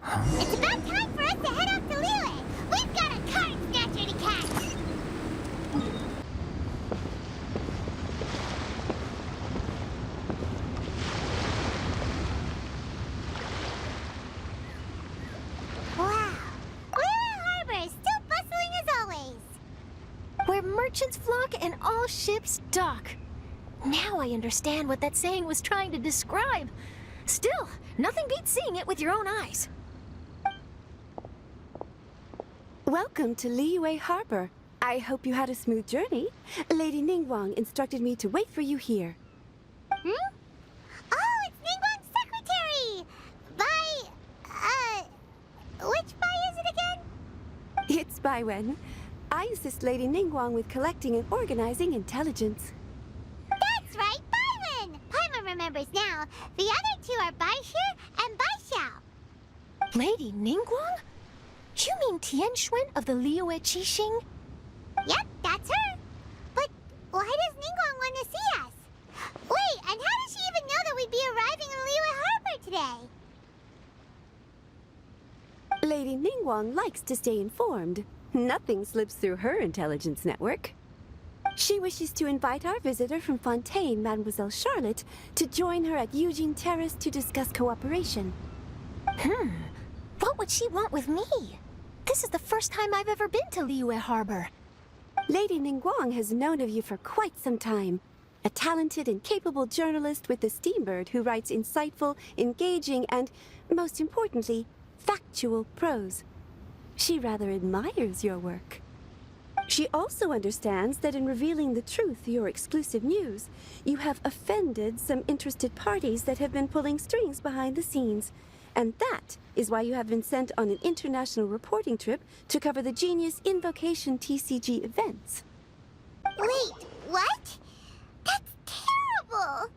It's about time for us to head off to Liyue. We've got a card snatcher to catch. Wow. Liyue Harbor is still bustling as always. Where merchants flock and all ships dock. Now I understand what that saying was trying to describe. Still, nothing beats seeing it with your own eyes. Welcome to Liyue Harbor. I hope you had a smooth journey. Lady Ningguang instructed me to wait for you here. Hmm? Oh, it's Ningguang's secretary! Which Bai is it again? It's Baiwen. I assist Lady Ningguang with collecting and organizing intelligence. That's right, Baiwen! Paimon remembers now. The other two are Baishir and Baishao. Lady Ningguang? You mean Tianxuan of the Liyue Qixing? Yep, that's her. But why does Ningguang want to see us? Wait, and how does she even know that we'd be arriving in Liyue Harbor today? Lady Ningguang likes to stay informed. Nothing slips through her intelligence network. She wishes to invite our visitor from Fontaine, Mademoiselle Charlotte, to join her at Eugene Terrace to discuss cooperation. What would she want with me? This is the first time I've ever been to Liyue Harbor. Lady Ningguang has known of you for quite some time. A talented and capable journalist with the Steambird who writes insightful, engaging, and, most importantly, factual prose. She rather admires your work. She also understands that in revealing the truth, your exclusive news, you have offended some interested parties that have been pulling strings behind the scenes. And that is why you have been sent on an international reporting trip to cover the Genius Invocation TCG events. Wait, what? That's terrible!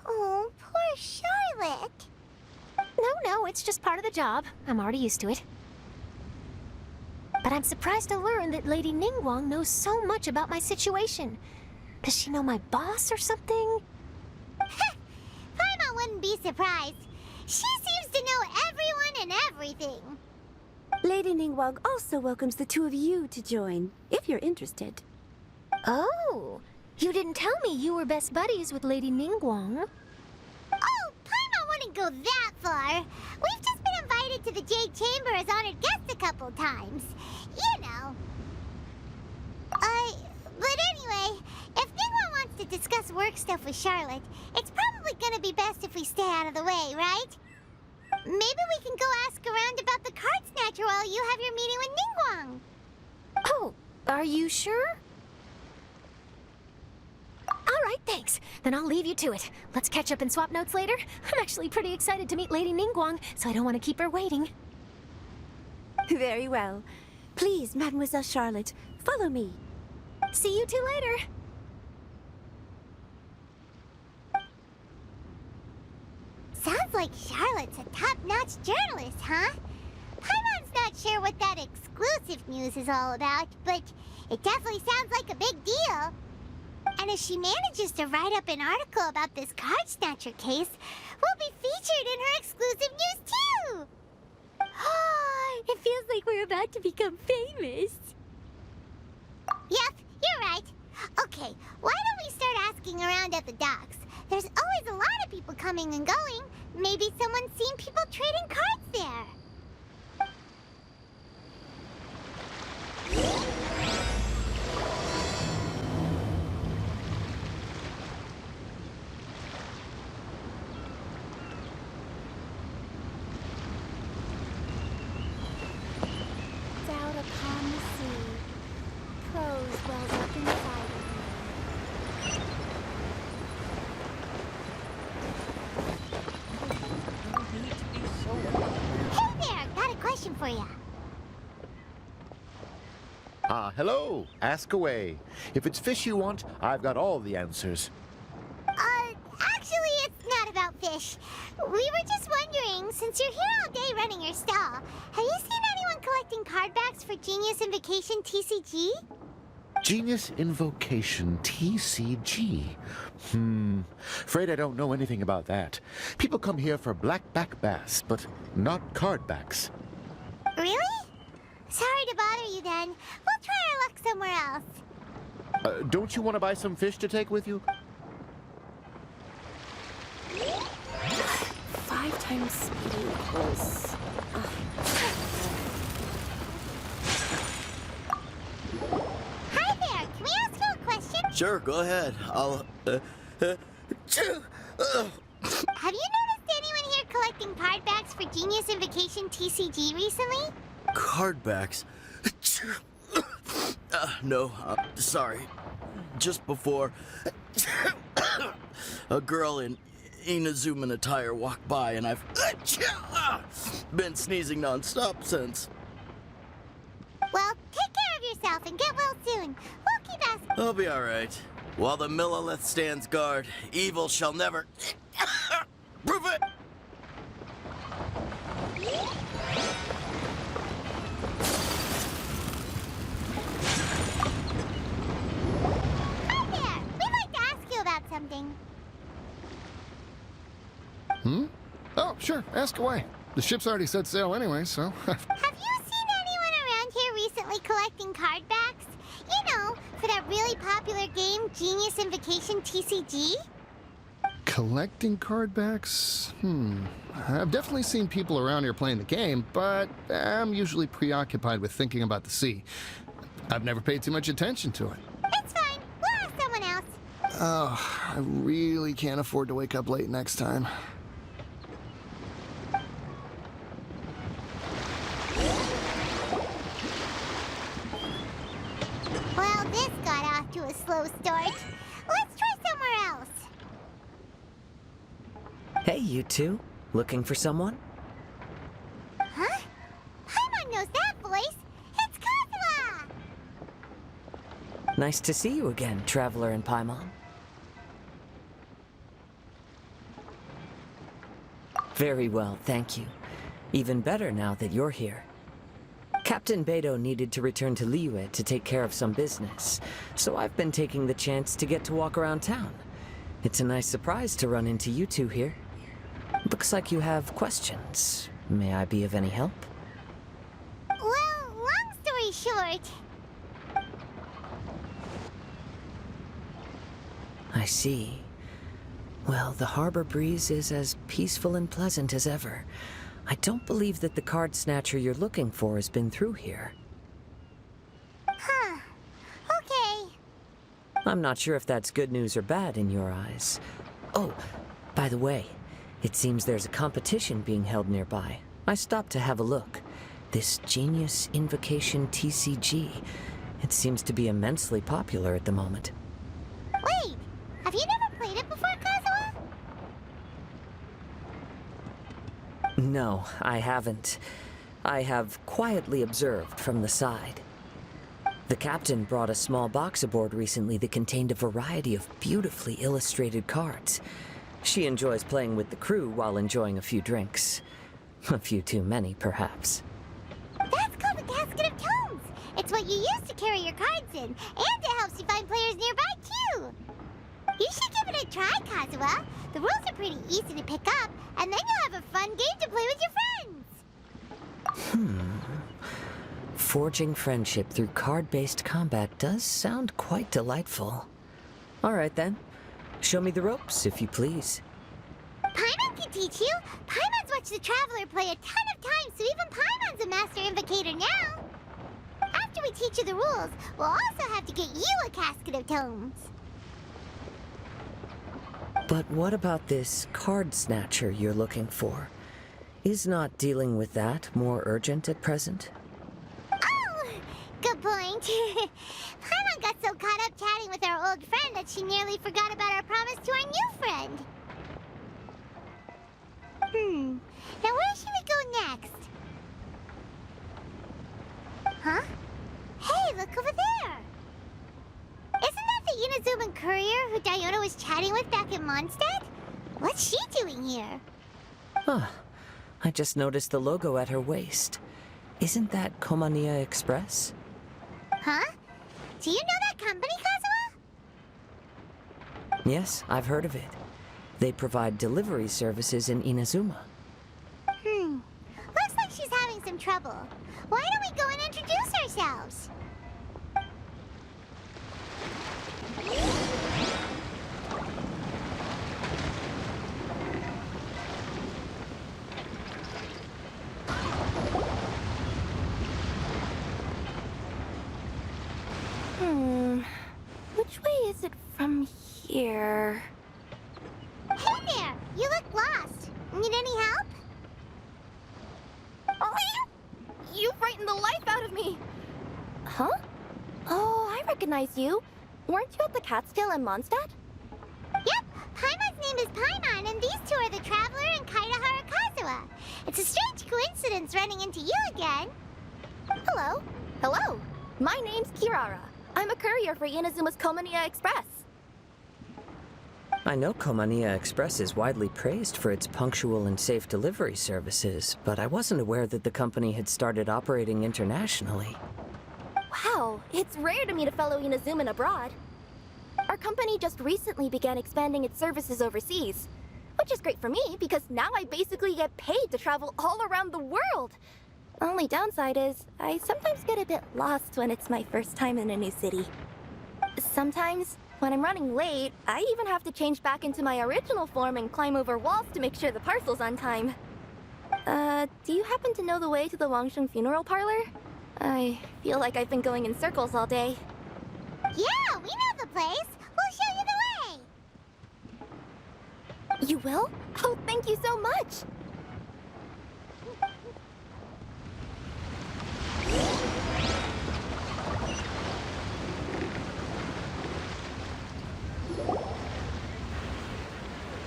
Oh, poor Charlotte. No, it's just part of the job. I'm already used to it. But I'm surprised to learn that Lady Ningguang knows so much about my situation. Does she know my boss or something? Paimon wouldn't be surprised. She seems to know everyone and everything. Lady Ningguang also welcomes the two of you to join, if you're interested. Oh, you didn't tell me you were best buddies with Lady Ningguang. Oh, Paimon wouldn't go that far. We've just been invited to the Jade Chamber as honored guests a couple times. You know. But anyway, if Ningguang wants to discuss work stuff with Charlotte, it's probably gonna be best if we stay out of the way, right? Maybe we can go ask around about the card snatcher while you have your meeting with Ningguang. Oh, are you sure? All right, thanks. Then I'll leave you to it. Let's catch up and swap notes later. I'm actually pretty excited to meet Lady Ningguang, so I don't want to keep her waiting. Very well. Please, Mademoiselle Charlotte, follow me. See you two later. Sounds like Charlotte's a top-notch journalist, huh? Paimon's not sure what that exclusive news is all about, but it definitely sounds like a big deal. And if she manages to write up an article about this card snatcher case, we'll be featured in her exclusive news too! It feels like we're about to become famous. Yep, you're right. Okay, why don't we start asking around at the docks? There's always a lot of people coming and going. Maybe someone's seen people trading cards there. Out upon the sea, prose wells up inside of Hey there, got a question for you. Hello. Ask away. If it's fish you want, I've got all the answers. Actually, it's not about fish. We were just wondering, since you're here all day running your stall, have you seen anyone collecting card backs for Genius Invocation TCG? Genius Invocation TCG. Afraid I don't know anything about that. People come here for blackback bass, but not cardbacks. Really? Sorry to bother you then. We'll try our luck somewhere else. Don't you want to buy some fish to take with you? 5 times speed equals... Hi there, can we ask you a question? Sure, go ahead. I'll, Have you noticed anyone here collecting cardbacks for Genius Invocation TCG recently? Cardbacks. No, sorry. Just before, a girl in Inazuman attire walked by, and I've been sneezing nonstop since. Well, take care of yourself and get well soon. We'll keep asking. I'll be all right. While the Millilith stands guard, evil shall never prove it. Hi there, we'd like to ask you about something. Oh, sure. Ask away. The ship's already set sail anyway, so... Have you seen anyone around here recently collecting cardbacks? You know, for that really popular game, Genius Invocation TCG? Collecting cardbacks? I've definitely seen people around here playing the game, but I'm usually preoccupied with thinking about the sea. I've never paid too much attention to it. It's fine. We'll ask someone else. Oh, I really can't afford to wake up late next time. Well, this got off to a slow start. Let's try somewhere else. Hey, you two. Looking for someone? Huh? Paimon knows that voice. It's Kazuha! Nice to see you again, Traveler and Paimon. Very well, thank you. Even better now that you're here. Captain Beidou needed to return to Liyue to take care of some business, so I've been taking the chance to get to walk around town. It's a nice surprise to run into you two here. Looks like you have questions. May I be of any help? Well, long story short, I see. Well, the harbor breeze is as peaceful and pleasant as ever. I don't believe that the card snatcher you're looking for has been through here. huh. Okay. I'm not sure if that's good news or bad in your eyes. Oh, by the way, it seems there's a competition being held nearby. I stopped to have a look. This Genius Invocation TCG. It seems to be immensely popular at the moment. Wait, have you never played it before, Kazuha? No, I haven't. I have quietly observed from the side. The captain brought a small box aboard recently that contained a variety of beautifully illustrated cards. She enjoys playing with the crew while enjoying a few drinks. A few too many, perhaps. That's called the Casket of Tomes. It's what you use to carry your cards in, and it helps you find players nearby, too. You should give it a try, Kazuha. The rules are pretty easy to pick up, and then you'll have a fun game to play with your friends. Forging friendship through card-based combat does sound quite delightful. All right, then. Show me the ropes, if you please. Paimon can teach you. Paimon's watched the Traveler play a ton of times, so even Paimon's a master invocator now. After we teach you the rules, we'll also have to get you a Casket of Tomes. But what about this card snatcher you're looking for? Is not dealing with that more urgent at present? Oh, good point. Paimon got so caught up chatting with our old friend that she nearly forgot about our promise to our new friend. Now where should we go next? Huh? Hey, look over there! Isn't that the Inazuman courier who Diona was chatting with back in Mondstadt? What's she doing here? Huh. I just noticed the logo at her waist. Isn't that Komaniya Express? Huh? Do you know that company, Kazuha? Yes, I've heard of it. They provide delivery services in Inazuma. Looks like she's having some trouble. Why don't we go and introduce ourselves? Which way is it from here? Hey there! You look lost. Need any help? You frightened the life out of me! Huh? Oh, I recognize you. Weren't you at the Catskill in Mondstadt? Yep, Paimon's name is Paimon, and these two are the Traveler and Kaitahara Kazuha. It's a strange coincidence running into you again. Hello. Hello. My name's Kirara. I'm a courier for Inazuma's Komaniya Express. I know Komaniya Express is widely praised for its punctual and safe delivery services, but I wasn't aware that the company had started operating internationally. Wow, it's rare to meet a fellow Inazuman abroad. Our company just recently began expanding its services overseas, which is great for me because now I basically get paid to travel all around the world. Only downside is, I sometimes get a bit lost when it's my first time in a new city. Sometimes, when I'm running late, I even have to change back into my original form and climb over walls to make sure the parcel's on time. Do you happen to know the way to the Wangsheng funeral parlor? I feel like I've been going in circles all day. Yeah, we know the place. We'll show you the way. You will? Oh, thank you so much!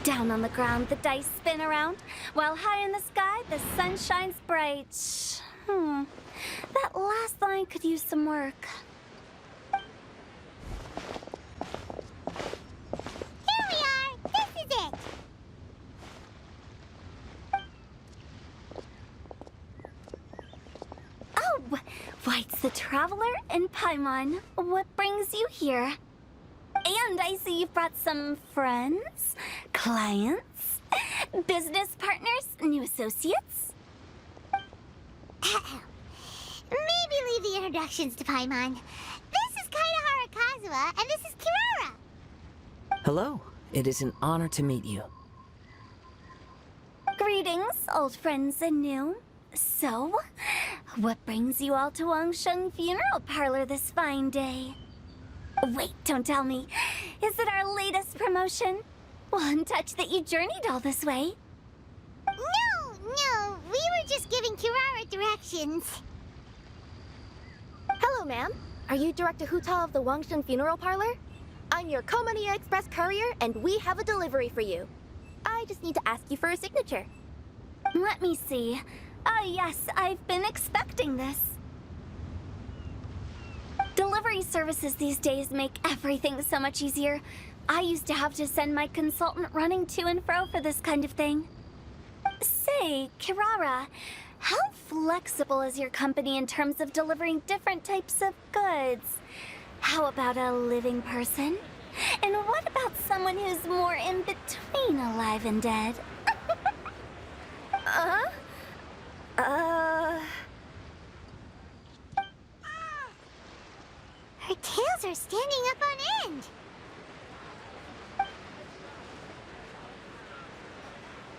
Down on the ground, the dice spin around, while high in the sky, the sun shines bright. That last line could use some work. Here we are. This is it. Oh, why, it's the Traveler and Paimon. What brings you here? And I see you've brought some friends, clients, business partners, new associates. Maybe leave the introductions to Paimon. This is Kaitahara Kazuha, and this is Kirara. Hello, it is an honor to meet you. Greetings, old friends and new. So, what brings you all to Wangsheng Funeral Parlor this fine day? Wait, don't tell me. Is it our latest promotion? One touch that you journeyed all this way? No, we were just giving Kirara directions. Hello, ma'am. Are you Director Huta of the Wangsheng Funeral Parlor? I'm your Komaniya Express courier, and we have a delivery for you. I just need to ask you for a signature. Let me see. Ah, yes, I've been expecting this. Delivery services these days make everything so much easier. I used to have to send my consultant running to and fro for this kind of thing. Say, Kirara, how flexible is your company in terms of delivering different types of goods? How about a living person? And what about someone who's more in between alive and dead? Her tails are standing up on end.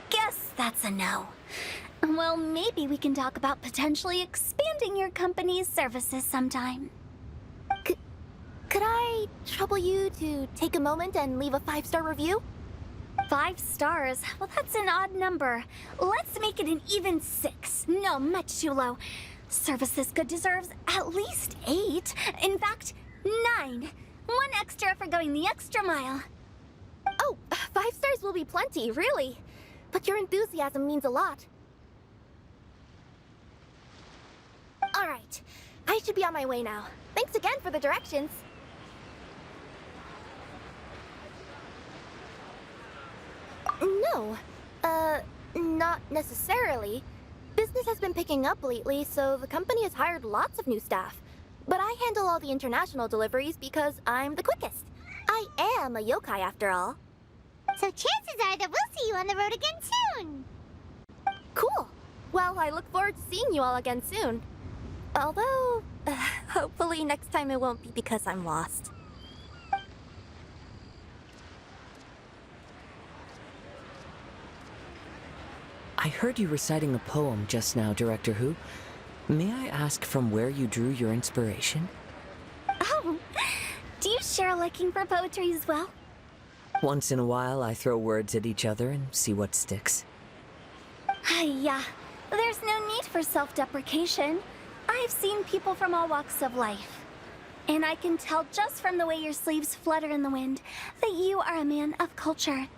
Guess that's a no. Well, maybe we can talk about potentially expanding your company's services sometime. Could I trouble you to take a moment and leave a 5-star review? 5 stars? Well, that's an odd number. Let's make it an even 6. No, much too low. Service this good deserves at least 8. In fact, 9. 1 extra for going the extra mile. Oh, 5 stars will be plenty, really. But your enthusiasm means a lot. All right, I should be on my way now. Thanks again for the directions. No, not necessarily. Business has been picking up lately, so the company has hired lots of new staff. But I handle all the international deliveries because I'm the quickest. I am a yokai after all. So chances are that we'll see you on the road again soon. Cool. Well, I look forward to seeing you all again soon. Although, hopefully next time it won't be because I'm lost. I heard you reciting a poem just now, Director Who. May I ask from where you drew your inspiration? Oh, do you share a liking for poetry as well? Once in a while, I throw words at each other and see what sticks. Yeah, there's no need for self-deprecation. I've seen people from all walks of life. And I can tell just from the way your sleeves flutter in the wind that you are a man of culture.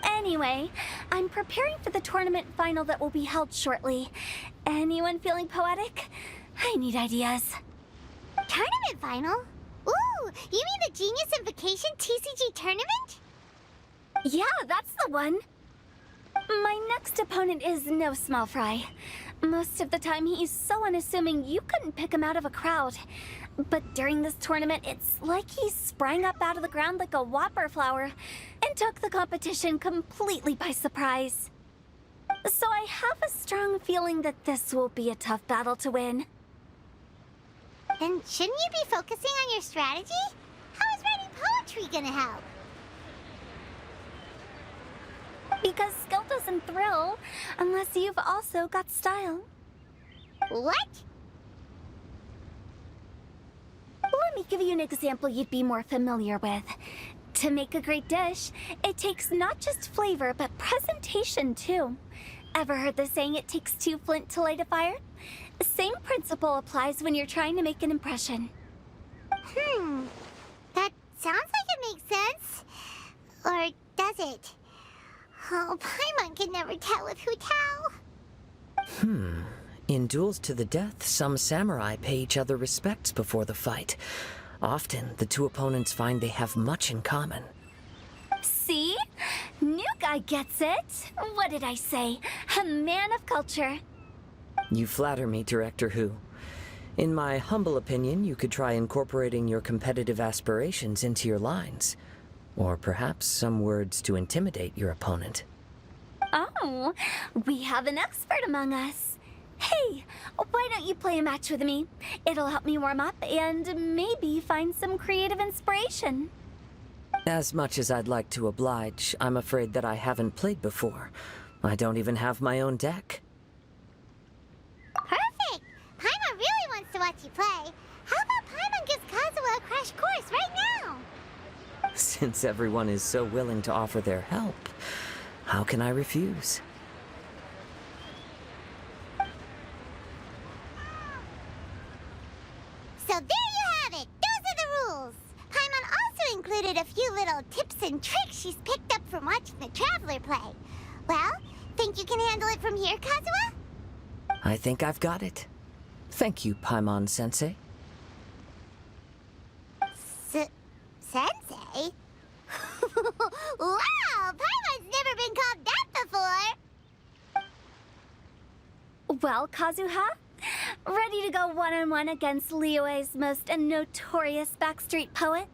Anyway, I'm preparing for the tournament final that will be held shortly. Anyone feeling poetic? I need ideas. Tournament final? Ooh, you mean the Genius Invocation TCG tournament? Yeah, that's the one. My next opponent is no small fry. Most of the time he's so unassuming you couldn't pick him out of a crowd. But during this tournament, it's like he sprang up out of the ground like a whopper flower and took the competition completely by surprise. So I have a strong feeling that this will be a tough battle to win. Then shouldn't you be focusing on your strategy? How is writing poetry gonna help? Because skill doesn't thrill unless you've also got style. What? Let me give you an example you'd be more familiar with. To make a great dish, it takes not just flavor, but presentation too. Ever heard the saying, it takes two flint to light a fire? The same principle applies when you're trying to make an impression. That sounds like it makes sense. Or does it? Oh, Paimon can never tell with Hu Tao. In duels to the death, some samurai pay each other respects before the fight. Often, the two opponents find they have much in common. See? New guy gets it. What did I say? A man of culture. You flatter me, Director Who. In my humble opinion, you could try incorporating your competitive aspirations into your lines. Or perhaps some words to intimidate your opponent. Oh, we have an expert among us. Hey, why don't you play a match with me? It'll help me warm up and maybe find some creative inspiration. As much as I'd like to oblige, I'm afraid that I haven't played before. I don't even have my own deck. Perfect! Paimon really wants to watch you play. How about Paimon gives Kazuha a crash course right now? Since everyone is so willing to offer their help, how can I refuse? So there you have it! Those are the rules! Paimon also included a few little tips and tricks she's picked up from watching the Traveler play. Well, think you can handle it from here, Kazuha? I think I've got it. Thank you, Paimon-sensei. Sensei? Wow! Paimon's never been called that before! Well, Kazuha, ready to go one-on-one against Liyue's most notorious backstreet poet?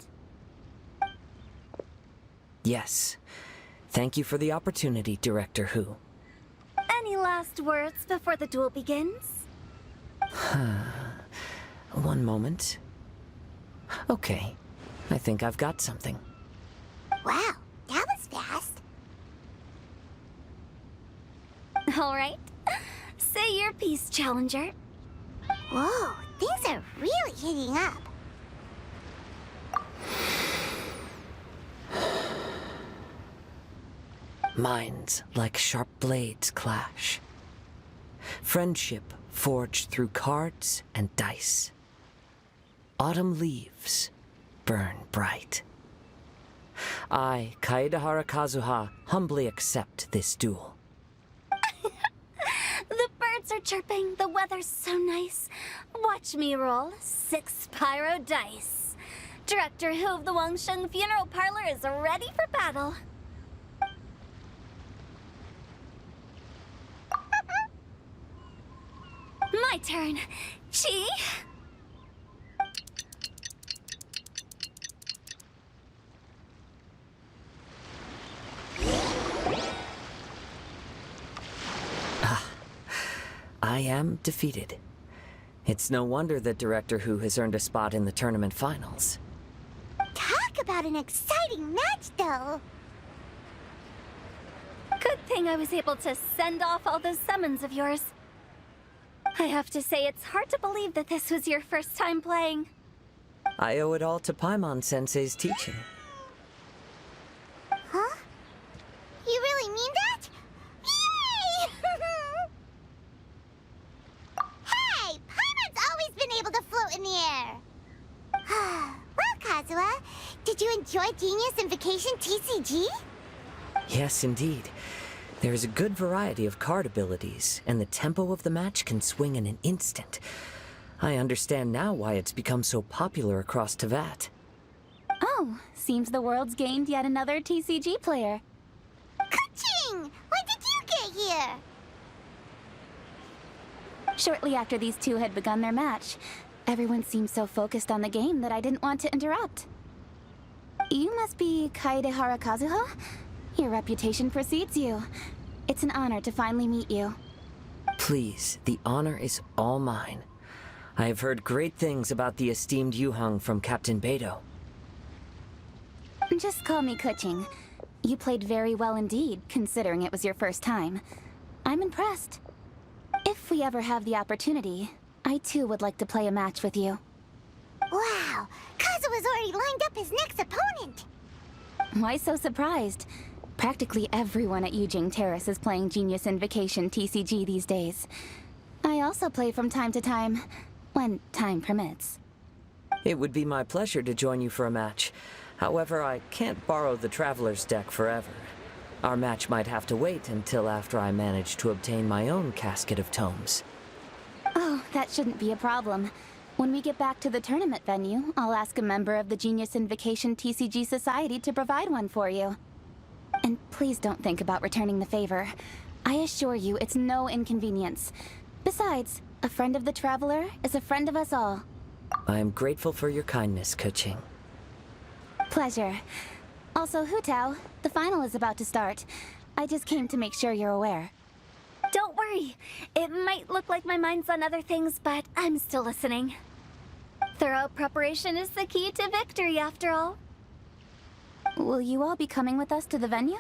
Yes. Thank you for the opportunity, Director Who. Any last words before the duel begins? One moment. Okay. I think I've got something. Wow, that was fast. All right. Say your piece, Challenger. Whoa, things are really heating up. Minds like sharp blades clash. Friendship forged through cards and dice. Autumn leaves burn bright. I, Kaedahara Kazuha, humbly accept this duel. The birds are chirping, the weather's so nice. Watch me roll 6 pyro dice. Director Who of the Wangsheng Funeral Parlor is ready for battle. My turn. Chi? I am defeated. It's no wonder that Director Hu has earned a spot in the tournament finals. Talk about an exciting match, though. Good thing I was able to send off all those summons of yours. I have to say, it's hard to believe that this was your first time playing. I owe it all to Paimon-sensei's teaching. Huh? You really mean that? Yay! Hey! Paimon's always been able to float in the air! Well, Kazuha, did you enjoy Genius Invocation TCG? Yes, indeed. There is a good variety of card abilities, and the tempo of the match can swing in an instant. I understand now why it's become so popular across Teyvat. Oh, seems the world's gained yet another TCG player. Kocok! When did you get here? Shortly after these two had begun their match, everyone seemed so focused on the game that I didn't want to interrupt. You must be Kaedehara Kazuha? Your reputation precedes you. It's an honor to finally meet you. Please, the honor is all mine. I have heard great things about the esteemed Yuheng from Captain Beidou. Just call me Kocok. You played very well indeed, considering it was your first time. I'm impressed. If we ever have the opportunity, I too would like to play a match with you. Wow! Kazuha's already lined up his next opponent! Why so surprised? Practically everyone at Yujing Terrace is playing Genius Invocation TCG these days. I also play from time to time, when time permits. It would be my pleasure to join you for a match. However, I can't borrow the Traveler's deck forever. Our match might have to wait until after I manage to obtain my own casket of tomes. Oh, that shouldn't be a problem. When we get back to the tournament venue, I'll ask a member of the Genius Invocation TCG Society to provide one for you. And please don't think about returning the favor. I assure you it's no inconvenience. Besides, a friend of the Traveler is a friend of us all. I am grateful for your kindness, Kocok. Pleasure. Also, Hu Tao, the final is about to start. I just came to make sure you're aware. Don't worry. It might look like my mind's on other things, but I'm still listening. Thorough preparation is the key to victory, after all. Will you all be coming with us to the venue?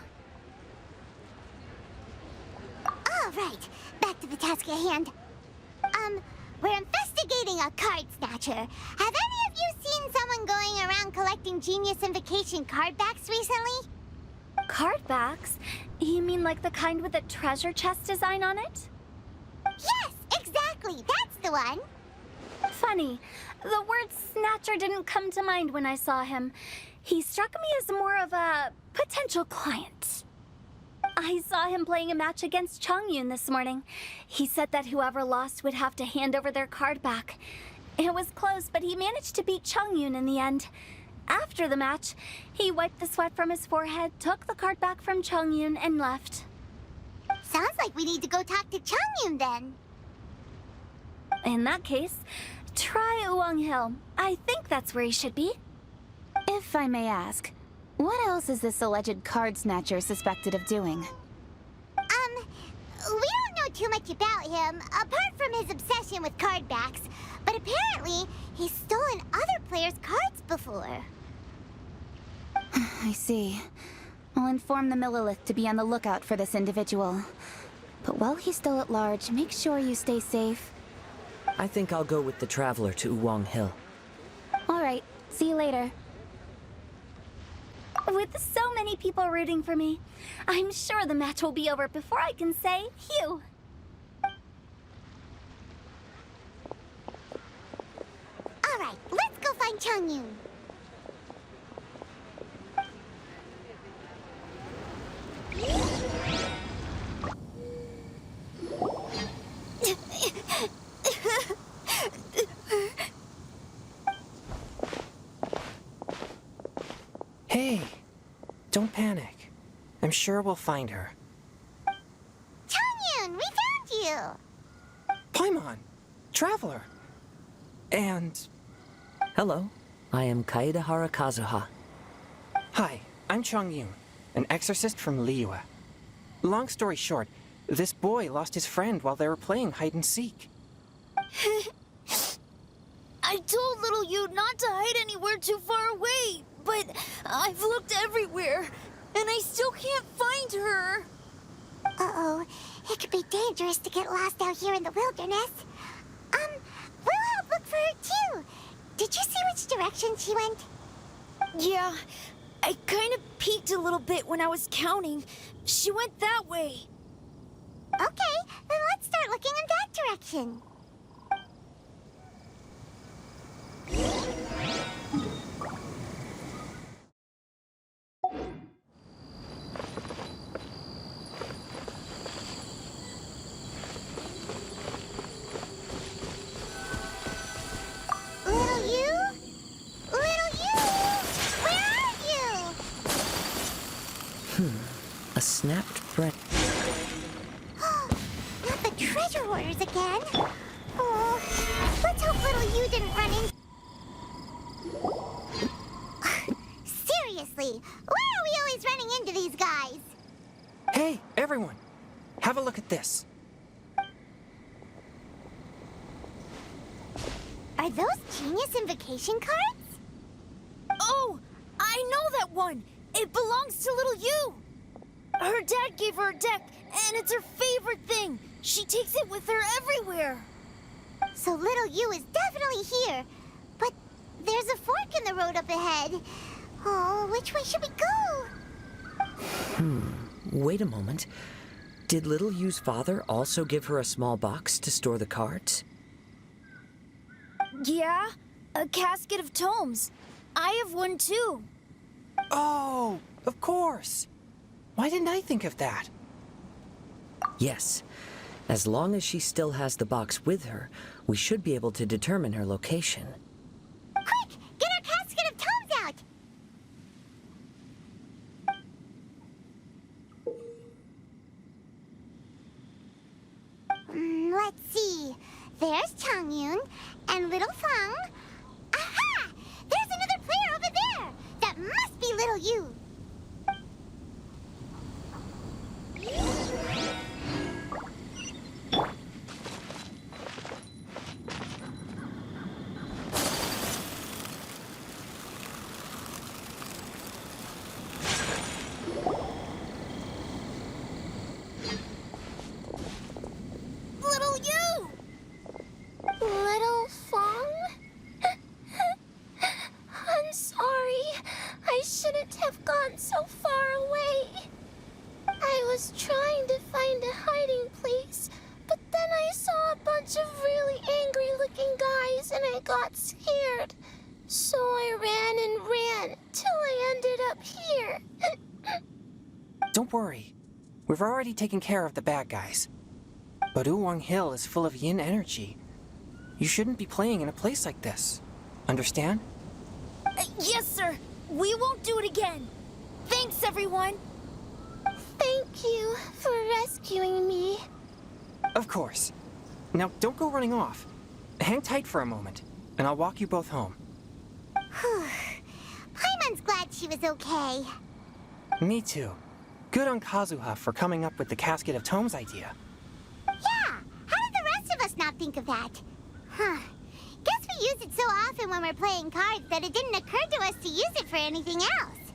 All right, back to the task at hand. We're investigating a card snatcher. Have any of you seen someone going around collecting Genius Invocation card backs recently? Card backs? You mean like the kind with a treasure chest design on it? Yes, exactly, that's the one. Funny, the word snatcher didn't come to mind when I saw him. He struck me as more of a potential client. I saw him playing a match against Chongyun this morning. He said that whoever lost would have to hand over their card back. It was close, but he managed to beat Chongyun in the end. After the match, he wiped the sweat from his forehead, took the card back from Chongyun, and left. Sounds like we need to go talk to Chongyun then. In that case, try Uwang Hill. I think that's where he should be. If I may ask, what else is this alleged card snatcher suspected of doing? We don't know too much about him, apart from his obsession with card backs. But apparently, he's stolen other players' cards before. I see. I'll inform the Millilith to be on the lookout for this individual. But while he's still at large, make sure you stay safe. I think I'll go with the Traveler to Uwang Hill. All right, see you later. With so many people rooting for me, I'm sure the match will be over before I can say phew. All right, let's go find Chongyun. Hey, don't panic. I'm sure we'll find her. Chongyun, we found you! Paimon, Traveler. And... Hello, I am Kaedehara Kazuha. Hi, I'm Chongyun, an exorcist from Liyue. Long story short, This boy lost his friend while they were playing hide and seek. I told little you not to hide anywhere too far away, but I've looked everywhere, and I still can't find her. Uh-oh. It could be dangerous to get lost out here in the wilderness. We'll help look for her, too. Did you see which direction she went? Yeah, I kind of peeked a little bit when I was counting. She went that way. Okay, then let's start looking in that direction. Little you? Little you? Where are you? A snapped thread. Not the treasure hoarders again. Oh, let's hope little you didn't run in. Seriously, why are we always running into these guys? Hey, everyone! Have a look at this. Are those genius invocation cards? Oh, I know that one. It belongs to little you. Her dad gave her a deck, and it's her favorite thing. She takes it with her everywhere. So little you is definitely here. But there's a fork in the road up ahead. Oh, which way should we go? Wait a moment. Did Little Yu's father also give her a small box to store the cards? Yeah, a casket of tomes. I have one too. Oh, of course! Why didn't I think of that? Yes. As long as she still has the box with her, we should be able to determine her location. Quick, get our casket of tomes out! Let's see. There's Changyun and Little Fang. Aha! There's another player over there! That must be Little You. Little you! Little Fong? I'm sorry. I shouldn't have gone so far away. I was trying to find a hiding place, but then I saw a bunch of really angry-looking guys and I got scared. So I ran till I ended up here. Don't worry. We've already taken care of the bad guys. But Uwang Hill is full of yin energy. You shouldn't be playing in a place like this. Understand? Yes, sir. We won't do it again. Thanks, everyone. Thank you for rescuing me. Of course. Now, don't go running off. Hang tight for a moment, and I'll walk you both home. Paimon's glad she was okay. Me too. Good on Kazuha for coming up with the Casket of Tomes idea. Yeah, how did the rest of us not think of that? Huh. Guess we use it so often when we're playing cards that it didn't occur to us to use it for anything else.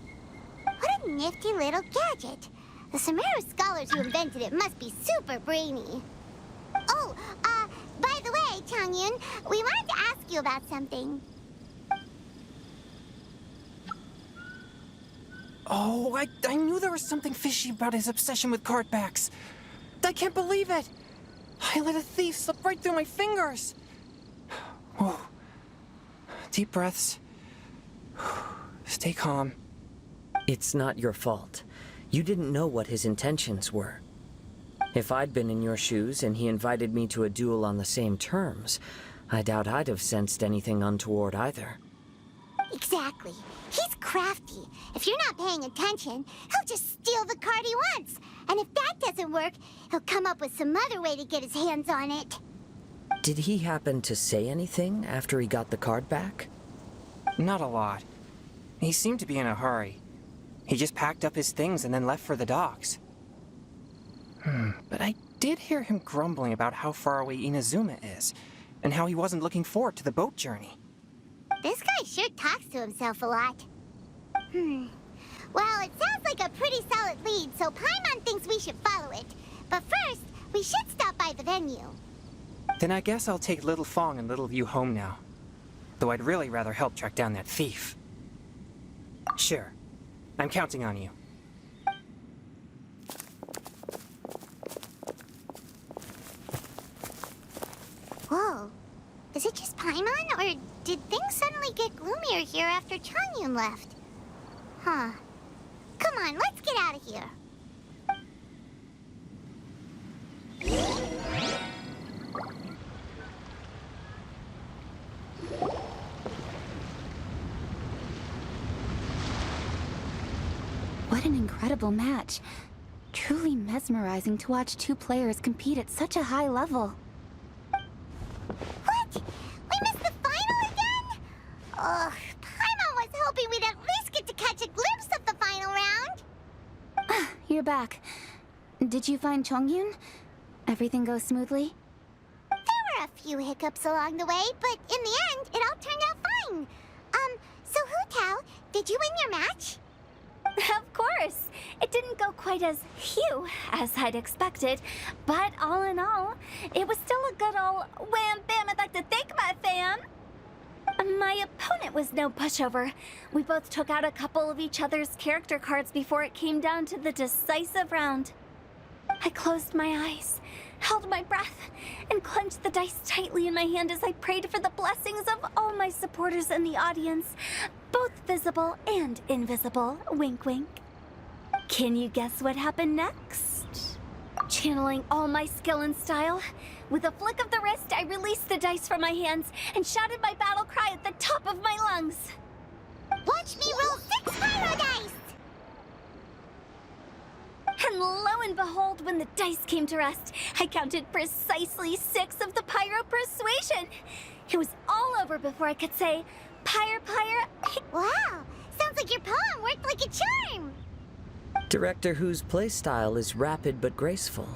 What a nifty little gadget. The Sumeru scholars who invented it must be super brainy. Oh, by the way, Changyun, we wanted to ask you about something. Oh, I knew there was something fishy about his obsession with card backs. I can't believe it! I let a thief slip right through my fingers! Whoa. Deep breaths. Stay calm. It's not your fault. You didn't know what his intentions were. If I'd been in your shoes and he invited me to a duel on the same terms, I doubt I'd have sensed anything untoward either. Exactly. He's crafty. If you're not paying attention, he'll just steal the card he wants. And if that doesn't work, he'll come up with some other way to get his hands on it. Did he happen to say anything after he got the card back? Not a lot. He seemed to be in a hurry. He just packed up his things and then left for the docks. But I did hear him grumbling about how far away Inazuma is, and how he wasn't looking forward to the boat journey. This guy sure talks to himself a lot. Well, it sounds like a pretty solid lead, so Paimon thinks we should follow it. But first, we should stop by the venue. Then I guess I'll take Little Fong and Little View home now. Though I'd really rather help track down that thief. Sure. I'm counting on you. Whoa. Is it just Paimon, or did things suddenly get gloomier here after Changyun left? Huh. Come on, let's get out of here. What an incredible match. Truly mesmerizing to watch two players compete at such a high level. What? We missed the final again? Ugh, Paimon was hoping we'd at least get to catch a glimpse of the final round. You're back. Did you find Chongyun? Everything go smoothly? There were a few hiccups along the way, but in the end, it all turned out fine. So Hu Tao, did you win your match? Of course. It didn't go quite as phew as I'd expected, but all in all, it was still a good old wham bam. I'd like to thank my fam. My opponent was no pushover. We both took out a couple of each other's character cards before it came down to the decisive round. I closed my eyes, held my breath, and clenched the dice tightly in my hand as I prayed for the blessings of all my supporters in the audience, both visible and invisible. Wink, wink. Can you guess what happened next? Channeling all my skill and style, with a flick of the wrist, I released the dice from my hands and shouted my battle cry at the top of my lungs. Watch me roll 6 pyro dice! And lo and behold, when the dice came to rest, I counted precisely 6 of the pyro persuasion. It was all over before I could say, pyre. Wow, sounds like your poem worked like a charm. Director whose playstyle is rapid but graceful,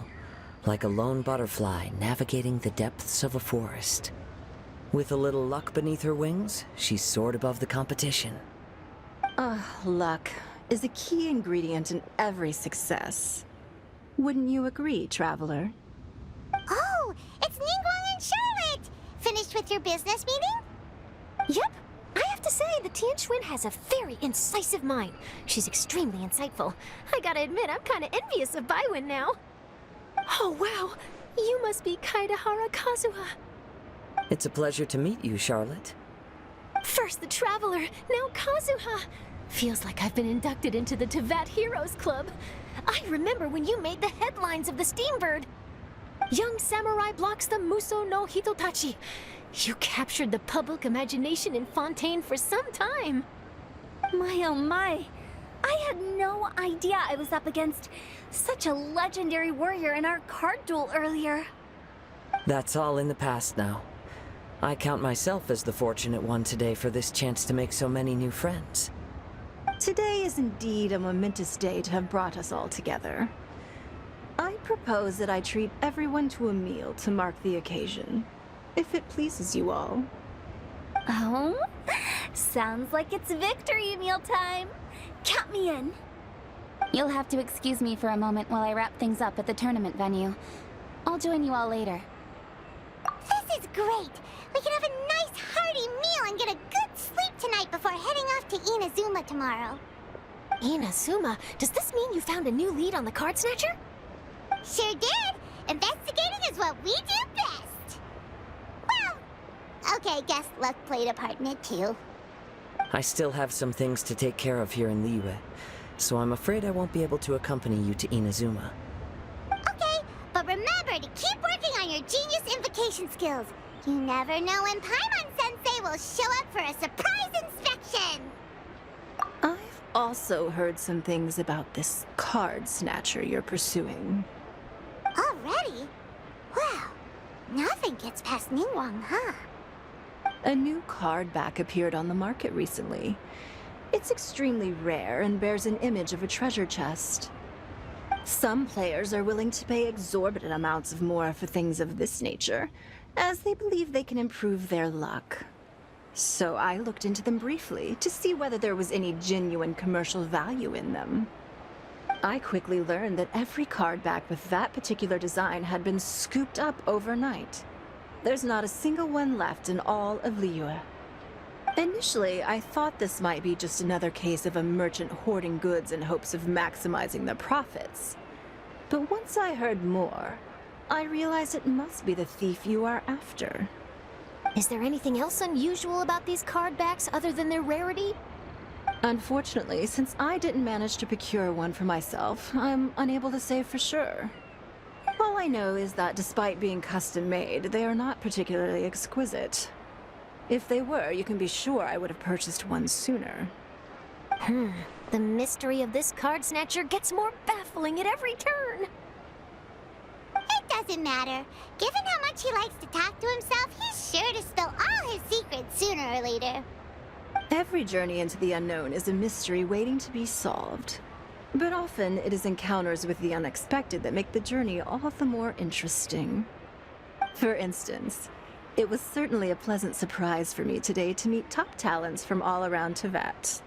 like a lone butterfly navigating the depths of a forest. With a little luck beneath her wings, she soared above the competition. Luck is a key ingredient in every success. Wouldn't you agree, Traveler? Oh, it's Ningguang and Charlotte! Finished with your business meeting? Yep. I have to say, the Tianquan has a very incisive mind. She's extremely insightful. I gotta admit, I'm kinda envious of Baiwen now. Oh, wow. You must be Kaidahara Kazuha. It's a pleasure to meet you, Charlotte. First the Traveler, now Kazuha. Feels like I've been inducted into the Tevat Heroes Club. I remember when you made the headlines of the Steambird. Young samurai blocks the Muso no Hitotachi. You captured the public imagination in Fontaine for some time. My oh my. I had no idea I was up against such a legendary warrior in our card duel earlier. That's all in the past now. I count myself as the fortunate one today for this chance to make so many new friends. Today is indeed a momentous day to have brought us all together. I propose that I treat everyone to a meal to mark the occasion, if it pleases you all. Oh? Sounds like it's victory meal time. Count me in. You'll have to excuse me for a moment while I wrap things up at the tournament venue. I'll join you all later. This is great! We can have a nice hearty meal and get a good sleep tonight before heading off to Inazuma tomorrow. Inazuma, does this mean you found a new lead on the card snatcher? Sure did! Investigating is what we do best! Well, okay, guess luck played a part in it too. I still have some things to take care of here in Liyue, so I'm afraid I won't be able to accompany you to Inazuma. Okay, but remember to keep working on your genius invocation skills. You never know when Paimon-sensei will show up for a surprise inspection! I've also heard some things about this card snatcher you're pursuing. Already? Wow, nothing gets past Ningguang, huh? A new card back appeared on the market recently. It's extremely rare and bears an image of a treasure chest. Some players are willing to pay exorbitant amounts of more for things of this nature, as they believe they can improve their luck. So I looked into them briefly to see whether there was any genuine commercial value in them. I quickly learned that every card back with that particular design had been scooped up overnight. There's not a single one left in all of Liyue. Initially, I thought this might be just another case of a merchant hoarding goods in hopes of maximizing their profits. But once I heard more, I realized it must be the thief you are after. Is there anything else unusual about these card backs other than their rarity? Unfortunately, since I didn't manage to procure one for myself, I'm unable to say for sure. All I know is that despite being custom-made, they are not particularly exquisite. If they were, you can be sure I would have purchased one sooner. The mystery of this card snatcher gets more baffling at every turn. It doesn't matter. Given how much he likes to talk to himself, he's sure to spill all his secrets sooner or later. Every journey into the unknown is a mystery waiting to be solved. But often, it is encounters with the unexpected that make the journey all the more interesting. For instance, it was certainly a pleasant surprise for me today to meet top talents from all around Teyvat.